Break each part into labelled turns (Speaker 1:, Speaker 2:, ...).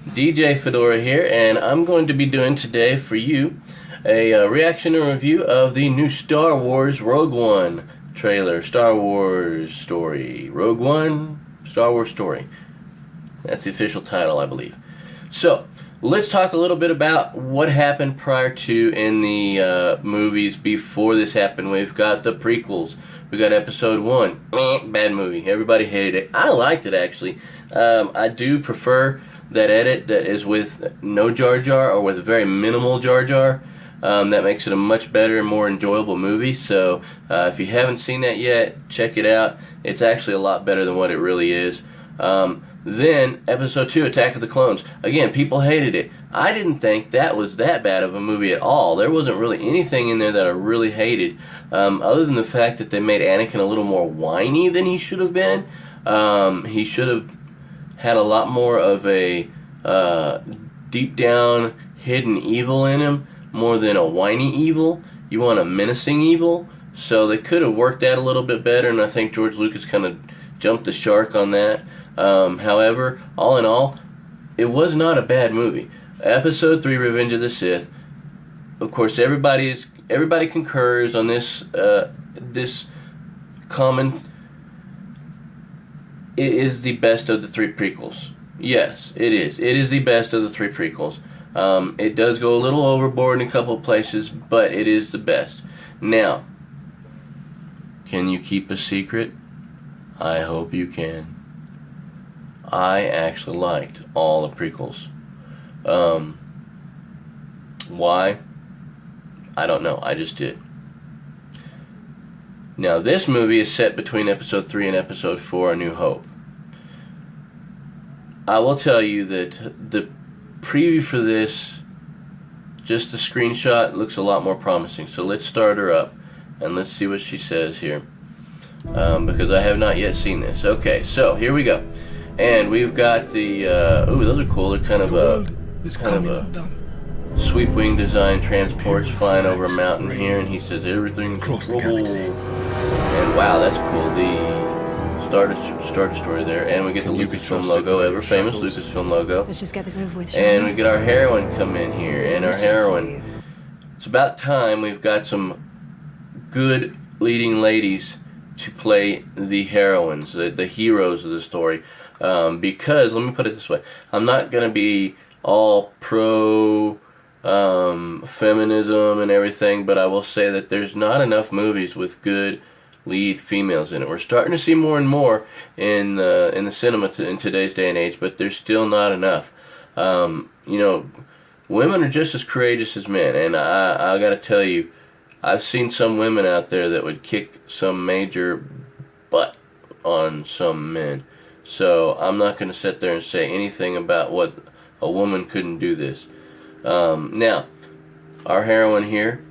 Speaker 1: DJ Fedora here, and I'm going to be doing today for you a reaction and review of the new Star Wars Rogue One trailer. Star Wars Story. Rogue One, Star Wars Story. That's the official title, I believe. So, let's talk a little bit about what happened prior to in the movies before this happened. We've got the prequels. We got Episode 1. Bad movie. Everybody hated it. I liked it, actually. I do prefer that edit that is with no Jar Jar or with very minimal Jar Jar. That makes it a much better and more enjoyable movie. So if you haven't seen that yet, check it out. It's actually a lot better than what it really is. Then Episode 2, Attack of the Clones. Again, people hated it. I didn't think that was that bad of a movie at all. There wasn't really anything in there that I really hated, other than the fact that they made Anakin a little more whiny than he should have been. He should have had a lot more of a deep down hidden evil in him, more than a whiny evil. You want a menacing evil, so they could have worked that a little bit better, and I think George Lucas kind of jumped the shark on that. However, all in all, it was not a bad movie. Episode 3, Revenge of the Sith. Of course, everybody concurs on this this common. It is the best of the 3 prequels. Yes, it is. It is the best of the 3 prequels. It does go a little overboard in a couple of places, but it is the best. Now, can you keep a secret? I hope you can. I actually liked all the prequels. Why? I don't know. I just did. Now, this movie is set between Episode 3 and Episode 4, A New Hope. I will tell you that the preview for this, just the screenshot, looks a lot more promising. So let's start her up, and let's see what she says here. Because I have not yet seen this. Okay, so here we go. And we've got the, ooh, those are cool. They're kind of a sweep wing design transports flying over a mountain here, and he says everything's trouble. And wow, that's cool. The Star Destroyer there, and we get the Lucasfilm logo, ever famous Lucasfilm logo.
Speaker 2: Let's just get this over with.
Speaker 1: And we get our heroine come in here, and our heroine. It's about time we've got some good leading ladies to play the heroines, the heroes of the story. Because, let me put it this way, I'm not going to be all pro feminism and everything, but I will say that there's not enough movies with good lead females in it. We're starting to see more and more in the cinema in today's day and age, but there's still not enough. You know, women are just as courageous as men, and I got to tell you, I've seen some women out there that would kick some major butt on some men. So I'm not going to sit there and say anything about what a woman couldn't do this. Now, our heroine here,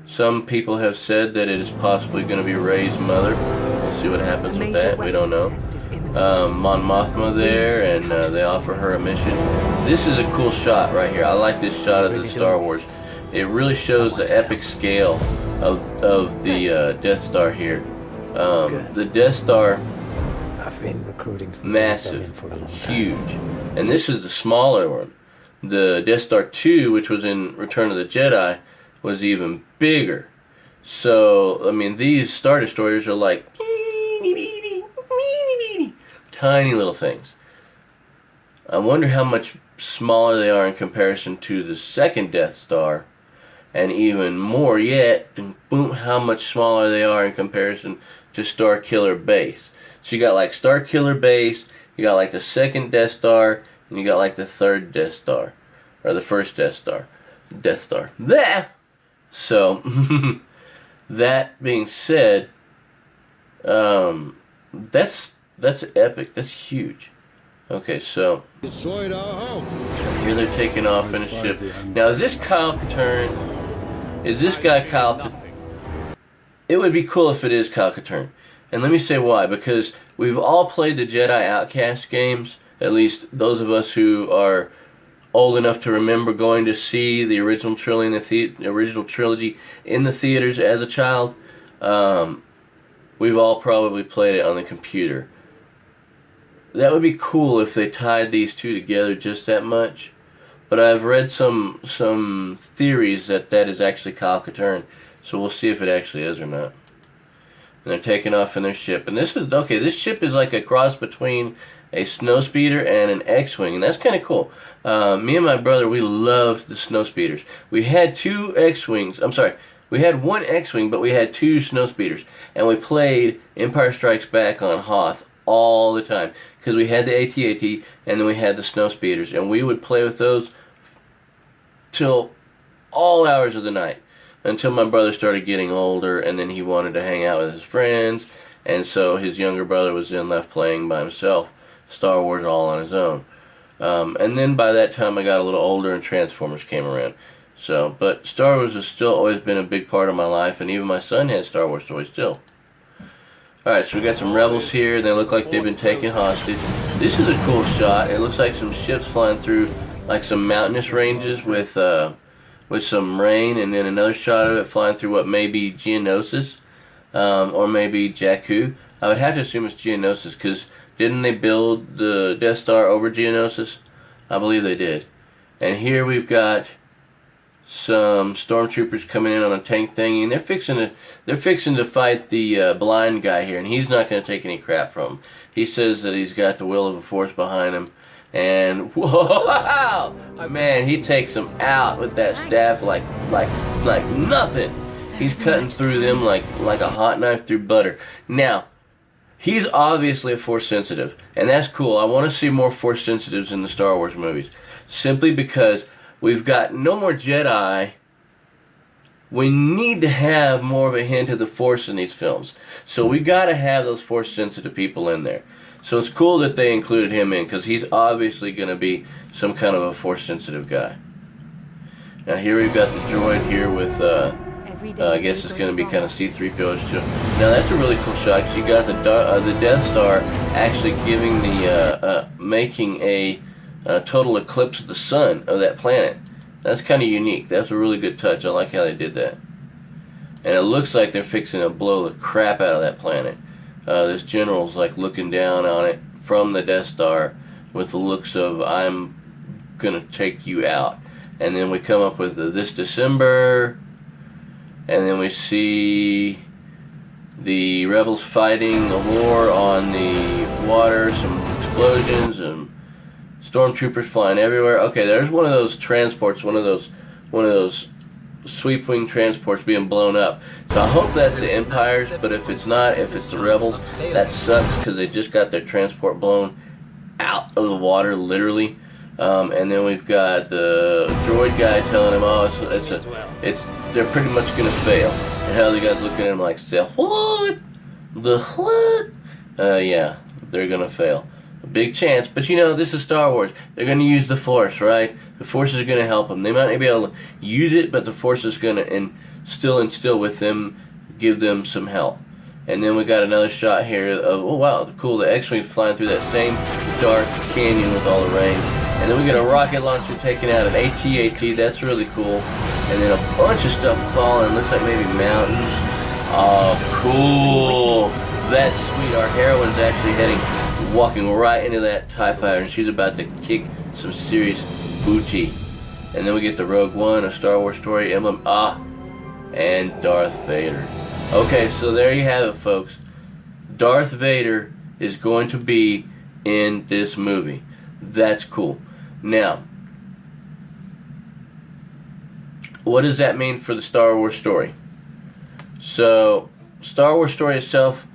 Speaker 1: some people have said that it is possibly going to be Rey's mother. We'll see what happens with that. We don't know. Mon Mothma there, and they offer her a mission. This is a cool shot right here. I like this shot of the Star Wars. It really shows the epic scale of the Death Star here. The Death Star,
Speaker 3: I've been recruiting
Speaker 1: massive, huge, and this is the smaller one. The Death Star 2, which was in Return of the Jedi, was even bigger. So, I mean, these Star Destroyers are like tiny little things. I wonder how much smaller they are in comparison to the second Death Star, and even more yet, boom, how much smaller they are in comparison to Star Killer Base. So you got like Star Killer Base, you got like the second Death Star, and you got like the third Death Star, or the first Death Star. There. So, that being said, that's epic. That's huge. Okay, so
Speaker 4: Destroyed our home.
Speaker 1: Here they're taking off in a ship. Now, is this Kyle Katarn? Is this guy Kyle Katarn? It would be cool if it is Kyle Katarn. And let me say why. Because we've all played the Jedi Outcast games. At least those of us who are old enough to remember going to see the original trilogy in the theaters as a child. We've all probably played it on the computer. that would be cool if they tied these two together just that much. But I've read some theories that is actually Kyle Katarn, so we'll see if it actually is or not. And they're taking off in their ship, and this is okay. This ship is like a cross between a snowspeeder and an X-wing, and that's kind of cool. Me and my brother, we loved the snowspeeders. We had two X-wings. I'm sorry, we had one X-wing, but we had two snowspeeders, and we played Empire Strikes Back on Hoth all the time because we had the AT-AT and then we had the snowspeeders, and we would play with those till all hours of the night until my brother started getting older, and then he wanted to hang out with his friends, and so his younger brother was then left playing by himself Star Wars all on his own. And then by that time I got a little older and Transformers came around. So, but Star Wars has still always been a big part of my life, and even my son has Star Wars toys still. Alright, so we got some rebels here. They look like they've been taken hostage. This is a cool shot. It looks like some ships flying through like some mountainous ranges with some rain, and then another shot of it flying through what may be Geonosis, or maybe Jakku. I would have to assume it's Geonosis, because didn't they build the Death Star over Geonosis? I believe they did. And here we've got some stormtroopers coming in on a tank thingy, and they're fixing to fight the blind guy here, and he's not going to take any crap from him. He says that he's got the will of the Force behind him, and whoa, man, he takes them out with that staff like nothing. He's cutting through them like a hot knife through butter. Now, he's obviously a Force sensitive, and that's cool. I want to see more Force sensitives in the Star Wars movies, simply because we've got no more Jedi. We need to have more of a hint of the Force in these films, so we got to have those Force sensitive people in there. So it's cool that they included him in, because he's obviously going to be some kind of a Force sensitive guy. Now here we've got the droid here with I guess it's going to be kind of C-3PO. Now that's a really cool shot, because you got the Death Star actually giving making a total eclipse of the sun of that planet. That's kind of unique. That's a really good touch. I like how they did that. And it looks like they're fixing to blow the crap out of that planet. This general's like looking down on it from the Death Star with the looks of, I'm gonna take you out. And then we come up with this December, and then we see the rebels fighting a war on the water, some explosions, and stormtroopers flying everywhere. Okay, there's one of those transports, one of those sweep wing transports being blown up. So I hope that's the Empires, but if it's not, if it's the rebels, that sucks, because they just got their transport blown out of the water, literally. And then we've got the droid guy telling him, oh, they're pretty much gonna fail. And how the guy's looking at him like, say, what? The what? Yeah, they're gonna fail. A big chance, but you know, this is Star Wars. They're going to use the Force, right? The Force is going to help them. They might not be able to use it, but the Force is going to still instill with them, give them some help. And then we got another shot here of, oh wow, cool, the X-Wing flying through that same dark canyon with all the rain. And then we got a rocket launcher taking out an AT-AT, that's really cool. And then a bunch of stuff falling, looks like maybe mountains. Oh, cool. That's sweet. Our heroine's actually walking right into that TIE fighter, and she's about to kick some serious booty. And then we get the Rogue One, a Star Wars story emblem, and Darth Vader. Okay, so there you have it, folks. Darth Vader is going to be in this movie. That's cool. Now, what does that mean for the Star Wars story? So, Star Wars story itself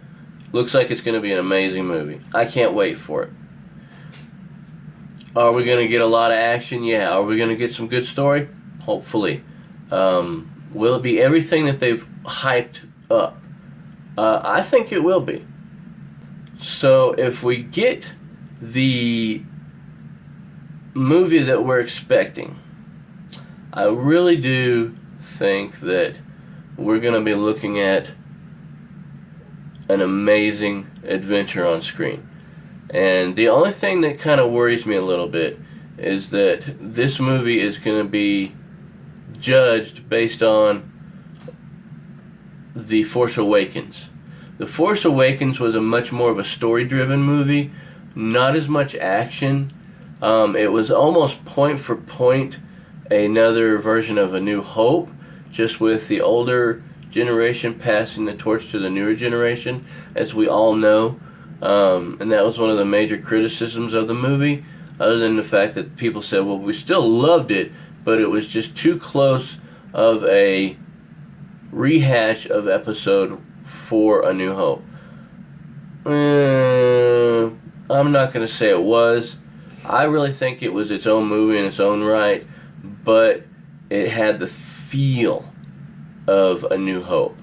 Speaker 1: looks like it's going to be an amazing movie. I can't wait for it. Are we going to get a lot of action? Yeah. Are we going to get some good story? Hopefully. Will it be everything that they've hyped up? I think it will be. So if we get the movie that we're expecting, I really do think that we're going to be looking at an amazing adventure on screen. And the only thing that kind of worries me a little bit is that this movie is going to be judged based on The Force Awakens. The Force Awakens was a much more of a story-driven movie, not as much action. It was almost point for point another version of A New Hope, just with the older generation passing the torch to the newer generation, as we all know. And that was one of the major criticisms of the movie, other than the fact that people said, well, we still loved it, but it was just too close of a rehash of episode 4, A New Hope. I'm not going to say it was. I really think it was its own movie in its own right, but it had the feel of A New Hope.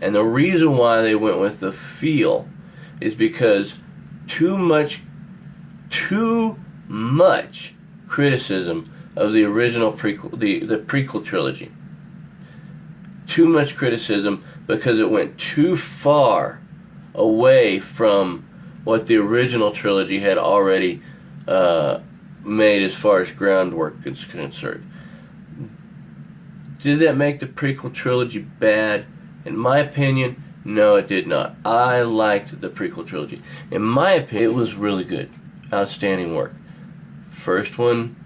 Speaker 1: And the reason why they went with the feel is because too much criticism of the original prequel, the prequel trilogy. Too much criticism because it went too far away from what the original trilogy had already made as far as groundwork is concerned. Did that make the prequel trilogy bad? In my opinion, no, it did not. I liked the prequel trilogy. In my opinion, it was really good. Outstanding work. First one,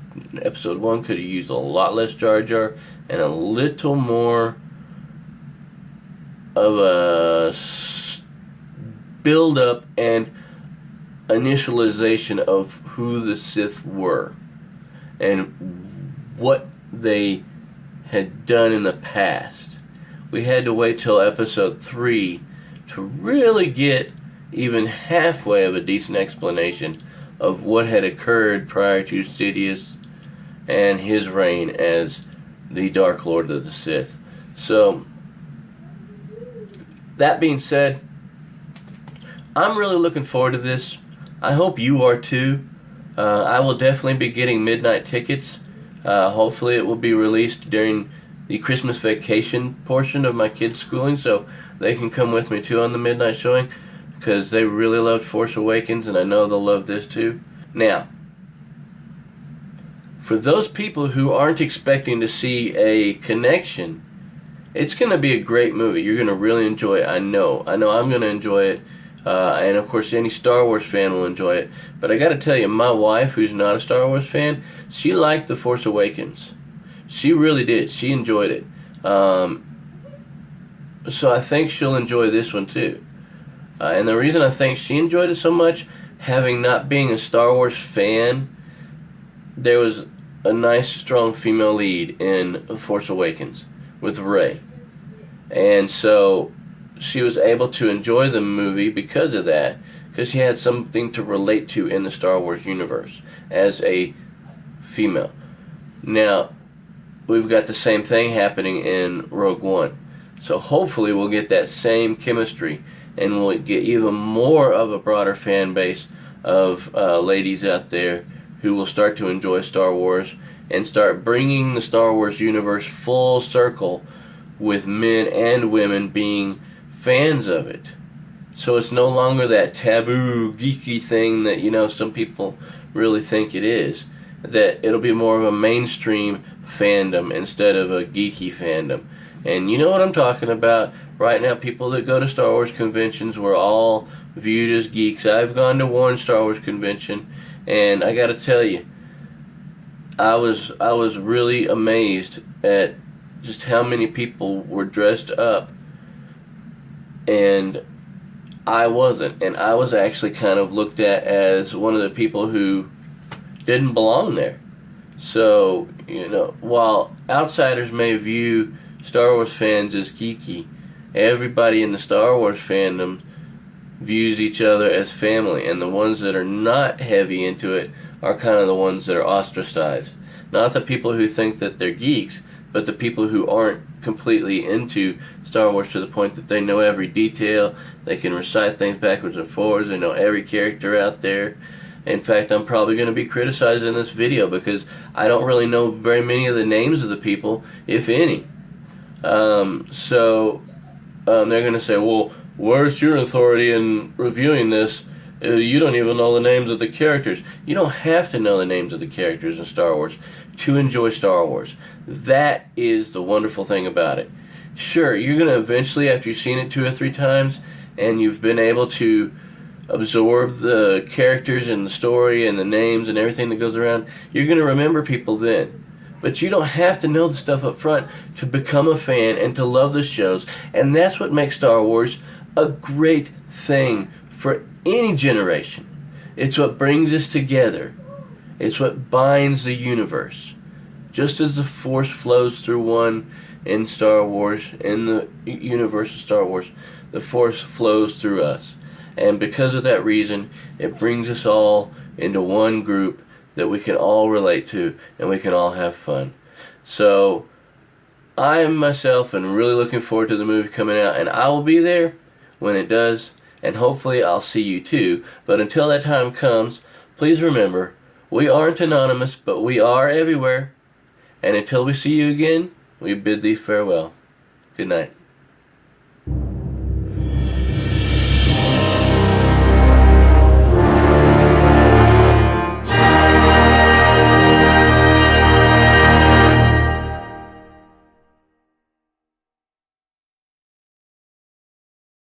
Speaker 1: episode 1, could have used a lot less Jar Jar and a little more of a build-up and initialization of who the Sith were and what they had done in the past. We had to wait till episode 3 to really get even halfway of a decent explanation of what had occurred prior to Sidious and his reign as the Dark Lord of the Sith. So, that being said, I'm really looking forward to this. I hope you are too. I will definitely be getting midnight tickets. Hopefully it will be released during the Christmas vacation portion of my kids' schooling, so they can come with me too on the midnight showing, because they really loved Force Awakens, and I know they'll love this too. Now, for those people who aren't expecting to see a connection, it's going to be a great movie. You're going to really enjoy it. I know I'm going to enjoy it. And of course any Star Wars fan will enjoy it. But I gotta tell you, my wife, who's not a Star Wars fan, she liked The Force Awakens. She really did. She enjoyed it. So I think she'll enjoy this one too. And the reason I think she enjoyed it so much, having not being a Star Wars fan, there was a nice strong female lead in Force Awakens with Rey. And so she was able to enjoy the movie because of that, because she had something to relate to in the Star Wars universe as a female. Now, we've got the same thing happening in Rogue One. So hopefully we'll get that same chemistry, and we'll get even more of a broader fan base of ladies out there who will start to enjoy Star Wars and start bringing the Star Wars universe full circle, with men and women being fans of it. So it's no longer that taboo, geeky thing that, some people really think it is. That it'll be more of a mainstream fandom instead of a geeky fandom. And you know what I'm talking about. Right now, people that go to Star Wars conventions were all viewed as geeks. I've gone to one Star Wars convention, and I gotta tell you, I was really amazed at just how many people were dressed up, and I wasn't. And I was actually kind of looked at as one of the people who didn't belong there. So, while outsiders may view Star Wars fans as geeky, everybody in the Star Wars fandom views each other as family, and the ones that are not heavy into it are kind of the ones that are ostracized. Not the people who think that they're geeks, but the people who aren't completely into Star Wars to the point that they know every detail, they can recite things backwards and forwards, they know every character out there. In fact, I'm probably going to be criticized in this video because I don't really know very many of the names of the people, if any. So they're going to say, well, where's your authority in reviewing this? You don't even know the names of the characters. You don't have to know the names of the characters in Star Wars to enjoy Star Wars. That is the wonderful thing about it. Sure, you're going to eventually, after you've seen it 2 or 3 times, and you've been able to absorb the characters and the story and the names and everything that goes around, you're going to remember people then. But you don't have to know the stuff up front to become a fan and to love the shows. And that's what makes Star Wars a great thing for any generation. It's what brings us together. It's what binds the universe. Just as the Force flows through one in Star Wars, in the universe of Star Wars, the Force flows through us. And because of that reason, it brings us all into one group that we can all relate to and we can all have fun. So I myself am really looking forward to the movie coming out, and I will be there when it does, and hopefully I'll see you too. But until that time comes, please remember, we aren't anonymous, but we are everywhere. And until we see you again, we bid thee farewell. Good night.